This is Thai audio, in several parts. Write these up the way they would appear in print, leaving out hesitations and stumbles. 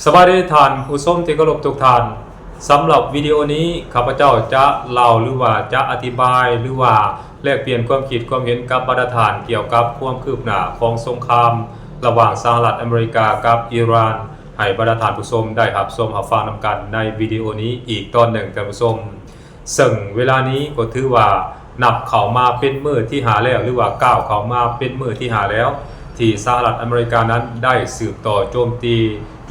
สวัสดีท่านผู้ชมที่เคารพทุกท่านสำหรับวิดีโอนี้ข้าพเจ้าจะเล่าหรือว่าจะอธิบายหรือว่าแลกเปลี่ยนความคิดความเห็นกับบรรดาท่านเกี่ยวกับความคืบหน้าของสงครามระหว่างสหรัฐอเมริกากับอิหร่านให้บรรดาท่านผู้ชมได้รับชมรับฟังนำกันในวิดีโอนี้อีกตอนหนึ่งท่านผู้ชมซึ่งเวลานี้ก็ถือว่านับเข้ามาเป็นมื้อที่หาแล้วหรือว่าก้าวเข้ามาเป็นมื้อที่หาแล้วที่สหรัฐอเมริกานั้นได้สืบต่อโจมตี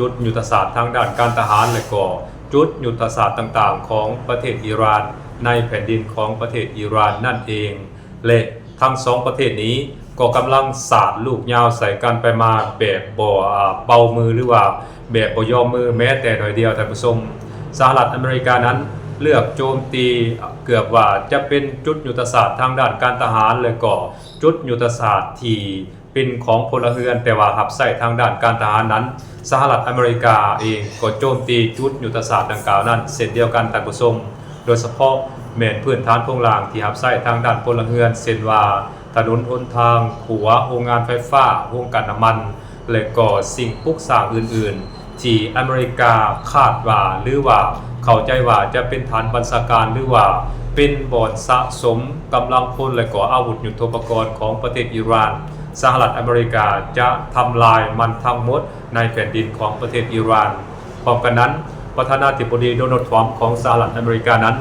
จุดยุทธศาสตร์ทางด้านการทหารและก็จุดยุทธศาสตร์ต่างๆของประเทศอิหร่านในแผ่นดินของประเทศอิหร่านนั่นเองและทั้งสองประเทศนี้ก็กำลังสาดลูกยาวใส่กันไปมาแบบบ่เบามือหรือว่าแบบบ่ยอมมือแม้แต่หน่อยเดียวท่านผู้ชมสหรัฐอเมริกานั้นเลือกโจมตีเกือบว่าจะเป็นจุดยุทธศาสตร์ทางด้านการทหารและก็จุดยุทธศาสตร์ที่เป็นของพลเรือนแต่ว่าหับใส่ทางด้านการทหารนั้นสหรัฐอเมริกาเองก็โจมตีจุดยุทธศาสตร์ดังกล่าวนั้นเช่นเดียวกันท่านผู้ชมโดยเฉพาะแม่นพื้นฐานโครงสร้างที่หับใส่ทางด้านพลเรือนเช่นว่าถนนหนทางขัวโรงงานไฟฟ้าโรงกลั่นน้ำมันและก็สิ่งปลูกสร้างอื่นๆที่อเมริกาคาดว่าหรือว่าเข้าใจว่าจะเป็นฐานบัญชาการหรือว่าเป็นบ่อนสะสมกำลังพลและก็อาวุธยุทโธปกรณ์ของประเทศอิหร่านสหรัฐอเมริกาจะทำลายมันทั้งหมดในแผ่นดินของประเทศอิหร่านพร้อมกันนั้นประธานาธิบดีโดนัลด์ทรัมป์ของสหรัฐอเมริกานั้น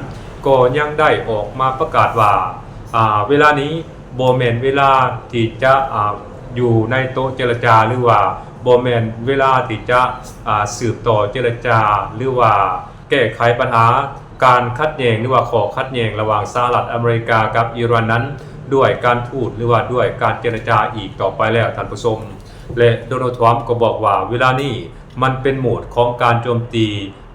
ก็ยังได้ออกมาประกาศว่าเวลานี้บ่แม่นเวลาที่จะอยู่ในโต๊ะเจรจาหรือว่าบ่แม่นเวลาที่จะสืบต่อเจรจาหรือว่าแก้ไขปัญหาการขัดแย้งหรือว่าข้อขัดแย้งระหว่างสหรัฐอเมริกากับอิหร่านนั้นด้วยการทูตหรือว่าด้วยการเจรจาอีกต่อไปแล้วท่านผู้ชมและโดนัลด์ทรัมป์ก็บอกว่าเวลานี้มันเป็นโหมดของการโจมตี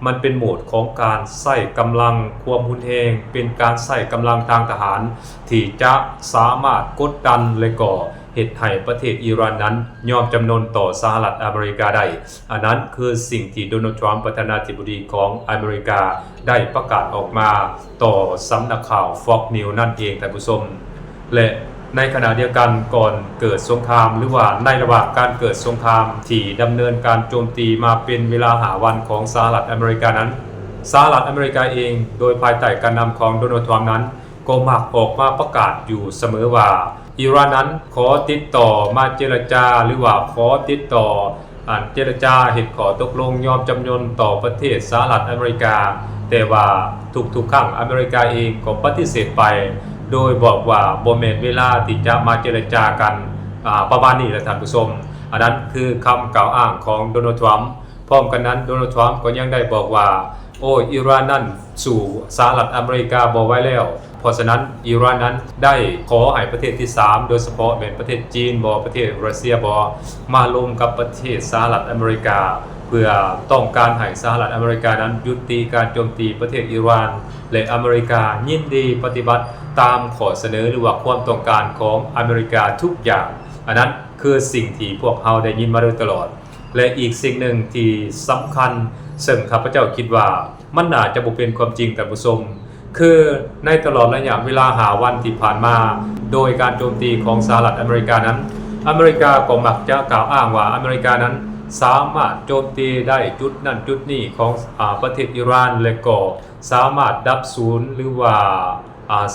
มันเป็นโหมดของการใช้กำลังความรุนแรงเป็นการใช้กำลังทางทหารที่จะสามารถกดดันและก็เหตุให้ประเทศอิหร่านนั้นยอมจำนนต่อสหรัฐอเมริกาได้อันนั้นคือสิ่งที่โดนัลด์ทรัมป์ประธานาธิบดีของอเมริกาได้ประกาศออกมาต่อสำนักข่าว Fox News นั่นเองท่านผู้ชมและในขณะเดียวกันก่อนเกิดสงครามหรือว่าในระหว่างการเกิดสงครามที่ดำเนินการโจมตีมาเป็นเวลาหาวันของสหรัฐอเมริกานั้นสหรัฐอเมริกาเองโดยภายใต้การนำของโดนัลด์ทรัมป์นั้นก็มักออกมาประกาศอยู่เสมอว่าอิหร่านนั้นขอติดต่อมาเจรจาหรือว่าขอติดต่อเจรจาเหตุขอตกลงยอมจำนนต่อประเทศสหรัฐอเมริกาแต่ว่าทุกครั้งอเมริกาเองก็ปฏิเสธไปโดยบอกว่าบ่แม่นเวลาที่จะมาเจรจากันประมาณนี้แหละท่านผู้ชมอันนั้นคือคำกล่าวอ้างของโดนัลด์ทรัมป์พร้อมกันนั้นโดนัลด์ทรัมป์ก็ยังได้บอกว่าโอ้อิหร่านนั้นสู่สหรัฐอเมริกาบ่ไว้แล้วเพราะฉะนั้นอิหร่านนั้นได้ขอให้ประเทศที่3โดยเฉพาะเป็นประเทศจีนบ่ประเทศรัสเซียบ่มาลงกับประเทศสหรัฐอเมริกาเพื่อต้องการให้สหรัฐอเมริกานั้นยุติการโจมตีประเทศอิหร่านและอเมริกายินดีปฏิบัติตามข้อเสนอหรือว่าความต้องการของอเมริกาทุกอย่างอันนั้นคือสิ่งที่พวกเราได้ยินมาโดยตลอดและอีกสิ่งหนึ่งที่สำคัญซึ่งข้าพเจ้าคิดว่ามันน่าจะบ่เป็นความจริงท่านผู้ชมคือในตลอดระยะเวลาหาวันที่ผ่านมาโดยการโจมตีของสหรัฐอเมริกานั้นอเมริกาก็มักจะกล่าวอ้างว่าอเมริกานั้นสามารถโจมตีได้จุดนั่นจุดนี้ของประเทศอิหร่านและก็สามารถดับศูนย์หรือว่า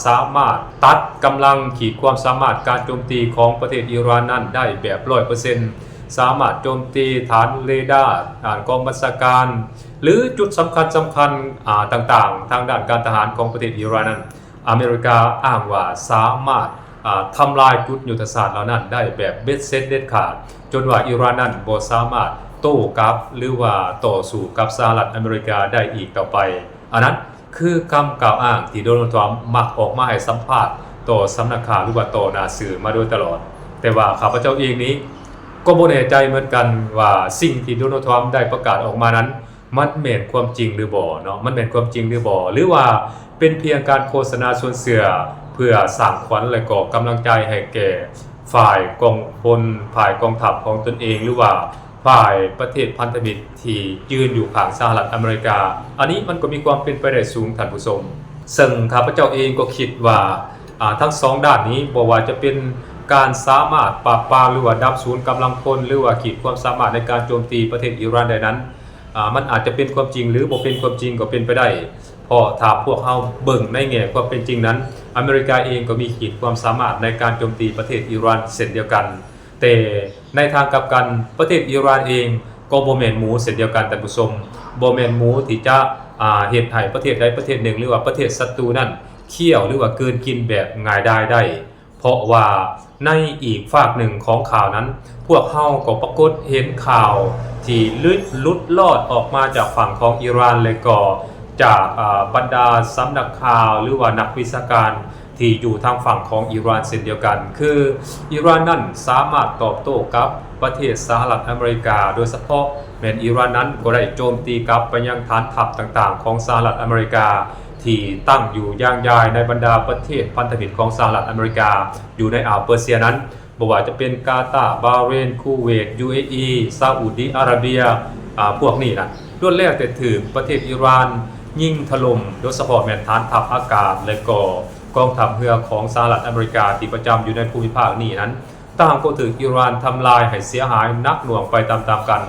สามารถตัดกำลังขีดความสามารถการโจมตีของประเทศอิหร่านนั้นได้แบบ 100% สามารถโจมตีฐานเรดาร์กองบัญชาการหรือจุดสำคัญต่างๆทางด้านการทหารของประเทศอิหร่านนั้นอเมริกาอ้างว่าสามารถทำลายจุดยุทธศาสตร์เหล่านั้นได้แบบเบ็ดเสร็จเด็ดขาดจนว่าอิหร่านนั้นบ่สามารถโต้กลับหรือว่าต่อสู้กับสหรัฐอเมริกาได้อีกต่อไปอันนั้นคือคำกล่าวอ้างที่โดนัลด์ทรัมป์มักออกมาให้สัมภาษณ์ต่อสำนักข่าวหรือว่าต่อหน้าสื่อมาโดยตลอดแต่ว่าข้าพเจ้าเองนี้ก็บ่แน่ใจเหมือนกันว่าสิ่งที่โดนัลด์ทรัมป์ได้ประกาศออกมานั้นมันแม่นความจริงหรือบ่เนาะมันแม่นความจริงหรือบ่หรือว่าเป็นเพียงการโฆษณาส่วนเสื่อเพื่อสร้างขวัญและก็กำลังใจให้แก่ฝ่ายกองพลฝ่ายกองทัพของตนเองหรือว่าฝ่ายประเทศพันธมิตรที่ยืนอยู่ข้างสหรัฐอเมริกาอันนี้มันก็มีความเป็นไปได้สูงท่านผู้ชมซึ่งข้าพเจ้าเองก็คิดว่าทั้ง2ด้านนี้บ่ว่าจะเป็นการสามารถปราบปรามหรือว่าดับศูนย์กำลังพลหรือว่าขีดความสามารถในการโจมตีประเทศอิหร่านได้นั้น มันอาจจะเป็นความจริงหรือบ่เป็นความจริงก็เป็นไปได้เพราะถ้าพวกเฮาเบิ่งในแง่ความเป็นจริงนั้นอเมริกาเองก็มีขีดความสามารถในการโจมตีประเทศอิหร่านเช่นเดียวกันแต่ในทางกลับกันประเทศอิหร่านเองก็บ่แม่นหมูเช่นเดียวกันท่านผู้ชมบ่แม่นหมูที่จะเฮ็ดให้ประเทศใดประเทศหนึ่งหรือว่าประเทศศัตรูนั้นเคี่ยวหรือว่าเกินกินแบบง่ายดายได้เพราะว่าในอีกฝากหนึ่งของข่าวนั้นพวกเฮาก็ปรากฏเห็นข่าวที่ลุดลอดออกมาจากฝั่งของอิหร่านและก็จากบรรดาสำนักข่าวหรือว่านักวิชาการที่อยู่ทางฝั่งของอิหร่านเช่นเดียวกันคืออิหร่านนั้นสามารถตอบโต้กับประเทศสหรัฐอเมริกาโดยเฉพาะแม้นอิหร่านนั้นก็ได้โจมตีกลับไปยังฐานทัพต่างๆของสหรัฐอเมริกาที่ตั้งอยู่ย่างยายในบรรดาประเทศพันธมิตรของสหรัฐอเมริกาอยู่ในอ่าวเปอร์เซียนั้นบ่ว่าจะเป็นกาตาร์บาห์เรนคูเวต UAE ซาอุดิอาระเบียพวกนี้นะล้วนแล้วแต่ถือประเทศอิหร่านยิงถล่มโดยเฉพาะแม่นฐานทัพอากาศและก็กองทัพเรือของสหรัฐอเมริกาที่ประจำอยู่ในภูมิภาคนี้นั้นต่างก็ถืออิหร่านทำลายให้เสียหายนักหน่วงไปตามๆกัน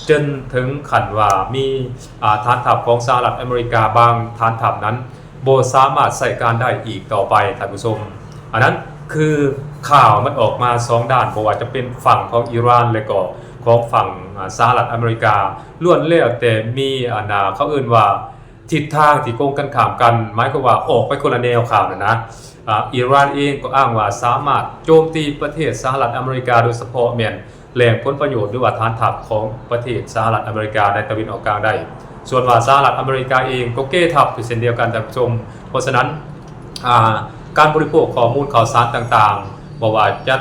จนถึงขั้นว่ามีฐานทัพของสหรัฐอเมริกาบางฐานทัพนั้นบ่สามารถใช้การได้อีกต่อไปท่านผู้ชมอันนั้นคือข่าวมันออกมา2ด้านบ่ว่าจะเป็นฝั่งของอิหร่านและก็ของฝั่งสหรัฐอเมริกาล้วนแล้วแต่มีเขาเอิ้นว่าทิศทางที่โกงกันข้ามกันหมายความว่าออกไปคนละแนวข่าวนะอิหร่านเองก็อ้างว่าสามารถโจมตีประเทศสหรัฐอเมริกาโดยเฉพาะแม่นแหล่งผลประโยชน์หรือว่าฐานทัพของประเทศสหรัฐอเมริกาในตะวันออกกลางได้ส่วนว่าสหรัฐอเมริกาเองก็เก้ทับเช่นเดียวกันท่านผู้ชมเพราะฉะนั้นการบริโภคข้อมูลข่าวสารต่างๆบอกว่าจะ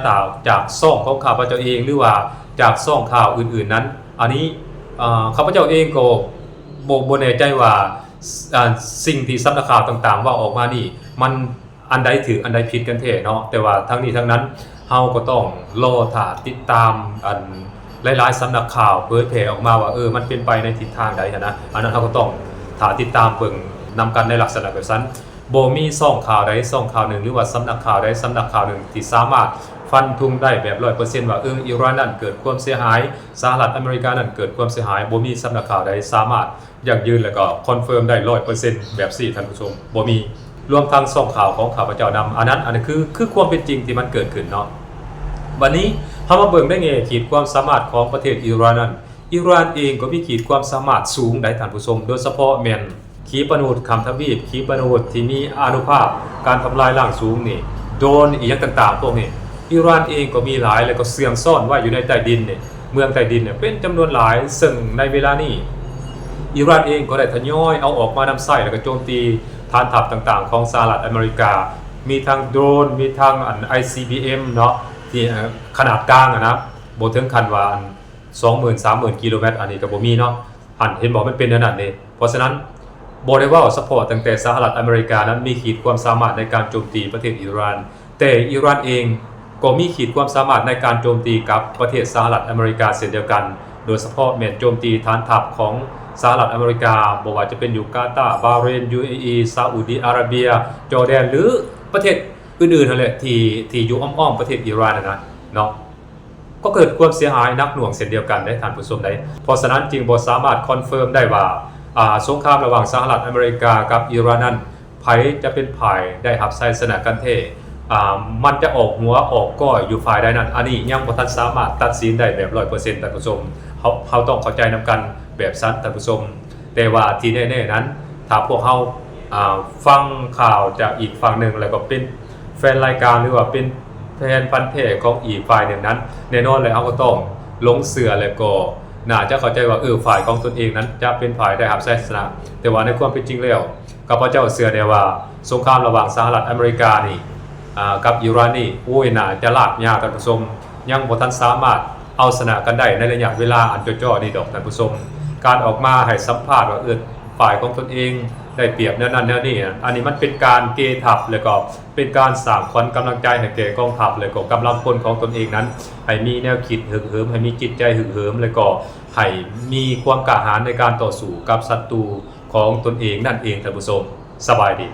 จากช่องของข้าพเจ้าเองหรือว่าจากช่องข่าวอื่นๆนั้นอันนี้ข้าพเจ้าเองก็บ่แน่ใจว่าสิ่งที่สำนักข่าวต่างๆว่าออกมานี่มันอันใดถืออันใดผิดกันแท้เนาะแต่ว่าทั้งนี้ทั้งนั้นเฮาก็ต้องรอถ้าติดตามหลายๆสำนักข่าวเผยแพร่ออกมาว่ามันเป็นไปในทิศทางใดนะอันนั้นเฮาก็ต้องถ้าติดตามเบิ่งนำกันในลักษณะแบบนั้นบ่มีช่องข่าวใดช่องข่าวหนึ่งหรือว่าสำนักข่าวใดสำนักข่าวหนึ่งที่สามารถฟันธงได้แบบ 100% ว่าอิหร่านนั้นเกิดความเสียหายสหรัฐอเมริกานั้นเกิดความเสียหายบ่มีสำนักข่าวใดสามารถยั่งยืนแล้วก็คอนเฟิร์มได้ 100% แบบ4ท่านผู้ชมบ่มีรวมทั้งช่องข่าวของข้าพเจ้านำอันนั้นคือความเป็นจริงที่มันเกิดขึ้นเนาะวันนี้เฮามาเบิ่งได้ไงขีดความสามารถของประเทศอิหร่านนั้นอิหร่านเองก็มีขีดความสามารถสูงได้ท่านผู้ชมโดยเฉพาะแม่นขีปนาวุธคำทวีปขีปนาวุธที่มีอานุภาพการทำลายล้างสูงนี่โดรนอีกอย่างต่างๆพวกนี้อิหร่านเองก็มีหลายแล้วก็เสื่องซ่อนไว้อยู่ในใต้ดินเนี่ยเมืองใต้ดินเนี่ยเป็นจำนวนหลายซึ่งในเวลานี้อิหร่านเองก็ได้ทยอยเอาออกมานำใช้แล้วก็โจมตีฐานทัพต่างๆของสหรัฐอเมริกามีทั้งโดรนมีทั้งICBM เนาะที่ขนาดกลางนะบ่ถึงขั้นว่า 20,000-30,000 กิโลเมตรอันนี้ก็บ่มีเนาะเห็นบอกมันเป็นนั่นนี่เพราะฉะนั้นบ่ได้ว่าซัพพอร์ตตั้งแต่สหรัฐอเมริกานั้นมีขีดความสามารถในการโจมตีประเทศอิหร่านแต่อิหร่านเองก็มีขีดความสามารถในการโจมตีกับประเทศสหรัฐอเมริกาเช่นเดียวกันโดยเฉพาะแม้นโจมตีฐานทัพของสหรัฐอเมริกาบ่ว่าจะเป็นอยู่กาตาร์บาห์เรน UAE ซาอุดิอาระเบียจอร์แดนหรือประเทศอื่นๆนั่นแหละที่อยู่อ้อมๆประเทศอิหร่านนะเนาะก็เกิดความเสียหายนักหน่วงเช่นเดียวกันได้ท่านผู้ชมได้เพราะฉะนั้นจึงบ่สามารถคอนเฟิร์มได้ว่าสงครามระหว่างสหรัฐอเมริกากับอิหร่านนั้นไผจะเป็นฝ่ายได้รับชัยชนะกันแท้มันจะออกหัวออกก้อยอยู่ฝ่ายใดนั้นอันนี้ยังบ่ทันสามารถตัดสินได้แบบ 100% ท่านผู้ชมเขาต้องเข้าใจนำกันแบบสั้นท่านผู้ชมแต่ว่าที่แน่ๆนั้นถ้าพวกเฮาฟังข่าวจากอีกฝั่งหนึ่งแล้วก็เป็นแฟนรายการหรือว่าเป็นแฟนพันธุ์แท้ของอีกฝ่ายหนึ่งนั้นแน่นอนเลยเขาก็ต้องลงเสือแล้วก็น่าจะเข้าใจว่าฝ่ายของตนเองนั้นจะเป็นฝ่ายได้รับชัยชนะแต่ว่าในความเป็นจริงแล้วข้าพเจ้าเชื่อได้ว่าสงครามระหว่างสหรัฐอเมริกานี่กับอิหร่านนี่น่าจะลากยาวท่านผู้ชมยังบ่ทันสามารถเอาชนะกันได้ในระยะเวลาอันจ่อๆนี่ดอกท่านผู้ชมการออกมาให้สัมภาษณ์ว่าฝ่ายของตนเองได้เปรียบแนวนั้นแนวนี้อันนี้มันเป็นการเกทับแล้วก็เป็นการสร้างขวัญกำลังใจให้แก่กองทัพแล้วก็กำลังพลของตนเองนั้นให้มีแนวคิดฮึกเหิมให้มีจิตใจฮึกเหิมแล้วก็ให้มีความกล้าหาญในการต่อสู้กับศัตรูของตนเองนั่นเองท่านผู้ชมสบายดี